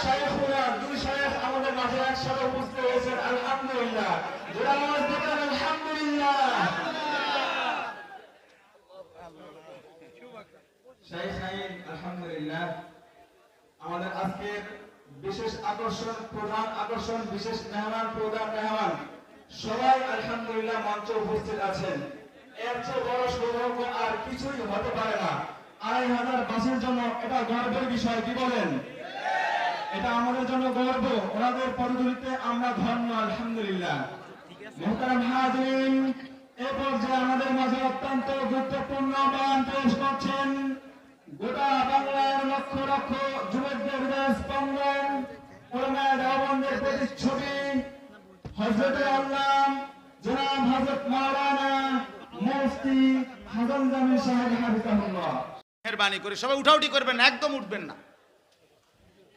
শাইখুনা দুই শাইখ আমাদের মাঝে একসাথে উপস্থিত হয়েছেন, আলহামদুলিল্লাহ। যারা আওয়াজ দিবেন আলহামদুলিল্লাহ। শাইখ সাইদ আলহামদুলিল্লাহ। আমাদের আজকের বিশেষ আকর্ষণ, প্রধান আকর্ষণ, বিশেষ মেহমান, প্রধান মেহমান সবাই আলহামদুলিল্লাহ মঞ্চে উপস্থিত আছেন। এর চেয়ে বড় সৌভাগ্য আর কিছুই হতে পারে না। ২৫০০ বাসের জন্য এটা গর্বের বিষয়, কি বলেন? এটা আমাদের জন্য গর্ব, ওনাদের পদধূলিতে আমরা ধন্য আলহামদুলিল্লাহ। মুহতারাম হাজিরিন, এ পর্যায়ে আমাদের মাঝে অত্যন্ত গুরুত্বপূর্ণ বয়ান পেশ করছেন গোটা বাংলার লক্ষ লক্ষ যুবকদের হৃদয় স্পন্দন, ওলামায়ে দেওবন্দের প্রতিচ্ছবি, হযরতে আল্লাহ জনাব হযরত মাওলানা মুফতি হাসান জামিল সাহেব হাফিজাহুল্লাহ। মেহেরবানি করে সবাই উঠাউঠি করবেন না, একদম উঠবেন না।